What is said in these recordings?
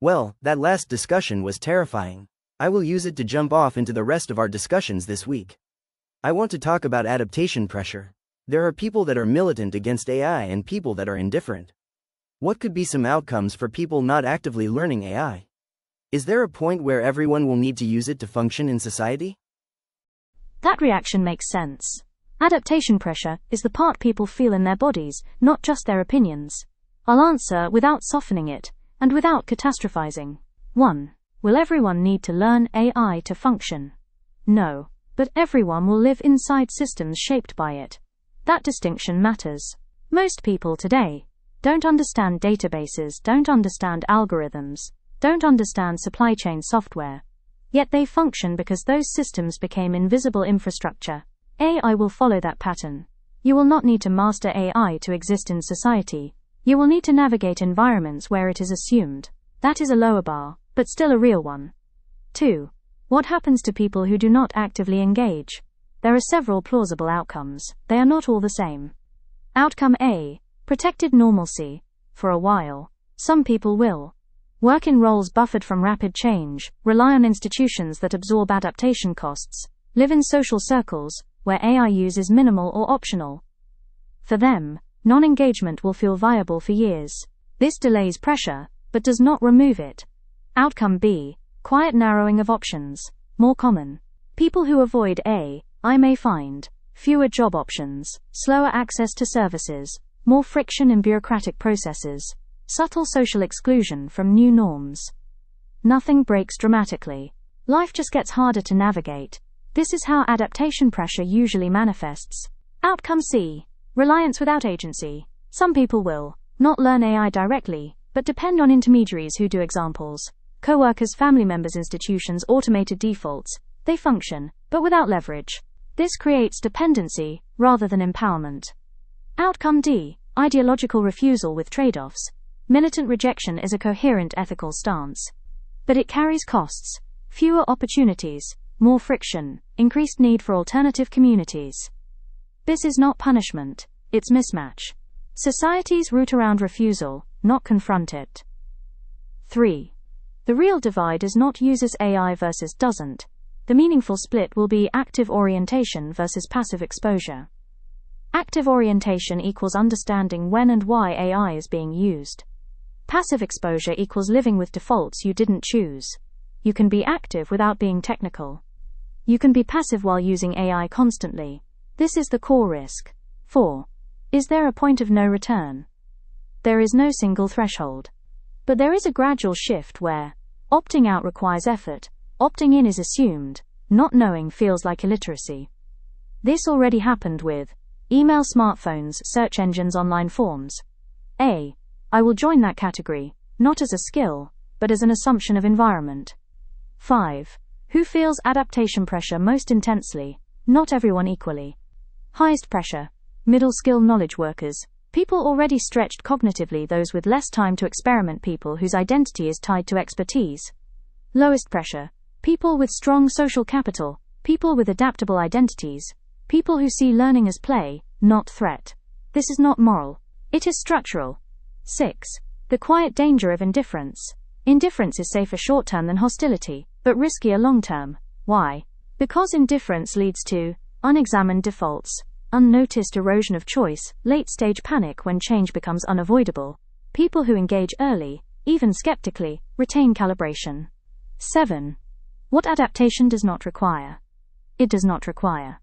Well, that last discussion was terrifying. I will use it to jump off into the rest of our discussions this week. I want to talk about adaptation pressure. There are people that are militant against AI and people that are indifferent. What could be some outcomes for people not actively learning AI? Is there a point where everyone will need to use it to function in society? That reaction makes sense. Adaptation pressure is the part people feel in their bodies, not just their opinions. I'll answer without softening it, and without catastrophizing. 1. Will everyone need to learn AI to function? No, but everyone will live inside systems shaped by it. That distinction matters. Most people today don't understand databases, don't understand algorithms, don't understand supply chain software. Yet they function because those systems became invisible infrastructure. AI will follow that pattern. You will not need to master AI to exist in society. You will need to navigate environments where it is assumed. That is a lower bar, but still a real one. 2. What happens to people who do not actively engage? There are several plausible outcomes. They are not all the same. Outcome A. Protected normalcy. For a while, some people will work in roles buffered from rapid change, rely on institutions that absorb adaptation costs, live in social circles where AI use is minimal or optional. For them, non-engagement will feel viable for years. This delays pressure, but does not remove it. Outcome B. Quiet narrowing of options. More common. People who avoid AI may find fewer job options, slower access to services, more friction in bureaucratic processes, subtle social exclusion from new norms. Nothing breaks dramatically. Life just gets harder to navigate. This is how adaptation pressure usually manifests. Outcome C. Reliance without agency. Some people will not learn AI directly, but depend on intermediaries who do. Examples: co-workers, family members, institutions, automated defaults. They function, but without leverage. This creates dependency, rather than empowerment. Outcome D. Ideological refusal with trade-offs. Militant rejection is a coherent ethical stance. But it carries costs: fewer opportunities, more friction, increased need for alternative communities. This is not punishment, it's mismatch. Societies root around refusal, not confront it. 3. The real divide is not uses AI versus doesn't. The meaningful split will be active orientation versus passive exposure. Active orientation equals understanding when and why AI is being used. Passive exposure equals living with defaults you didn't choose. You can be active without being technical. You can be passive while using AI constantly. This is the core risk. 4. Is there a point of no return? There is no single threshold. But there is a gradual shift where opting out requires effort, opting in is assumed, not knowing feels like illiteracy. This already happened with email, smartphones, search engines, online forms. I will join that category, not as a skill, but as an assumption of environment. 5. Who feels adaptation pressure most intensely? Not everyone equally. Highest pressure: middle skill knowledge workers, people already stretched cognitively, those with less time to experiment, people whose identity is tied to expertise. Lowest pressure: people with strong social capital, people with adaptable identities, people who see learning as play, not threat. This is not moral. It is structural. 6. The quiet danger of indifference. Indifference is safer short-term than hostility, but riskier long-term. Why? Because indifference leads to unexamined defaults, unnoticed erosion of choice, late-stage panic when change becomes unavoidable. People who engage early, even skeptically, retain calibration. 7. What adaptation does not require? It does not require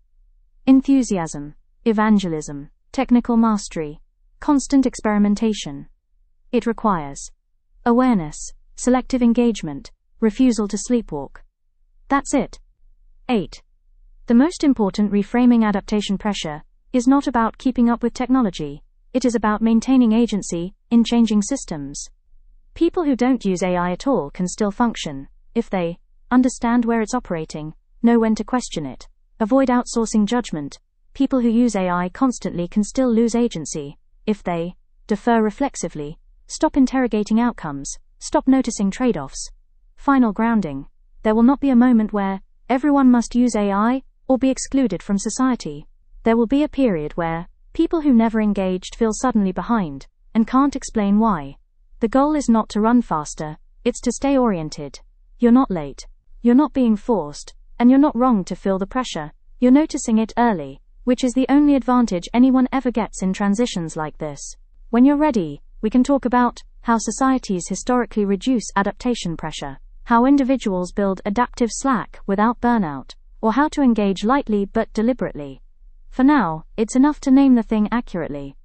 enthusiasm, evangelism, technical mastery, constant experimentation. It requires awareness, selective engagement, refusal to sleepwalk. That's it. 8. The most important reframing adaptation pressure is not about keeping up with technology. It is about maintaining agency in changing systems. People who don't use AI at all can still function if they understand where it's operating, know when to question it, avoid outsourcing judgment. People who use AI constantly can still lose agency if they defer reflexively, stop interrogating outcomes, stop noticing trade-offs. Final grounding: there will not be a moment where everyone must use AI or be excluded from society. There will be a period where people who never engaged feel suddenly behind and can't explain why. The goal is not to run faster, It's to stay oriented. You're not late. You're not being forced. And you're not wrong to feel the pressure. You're noticing it early, which is the only advantage anyone ever gets in transitions like this. When you're ready, we can talk about how societies historically reduce adaptation pressure, how individuals build adaptive slack without burnout, or how to engage lightly but deliberately. For now, it's enough to name the thing accurately.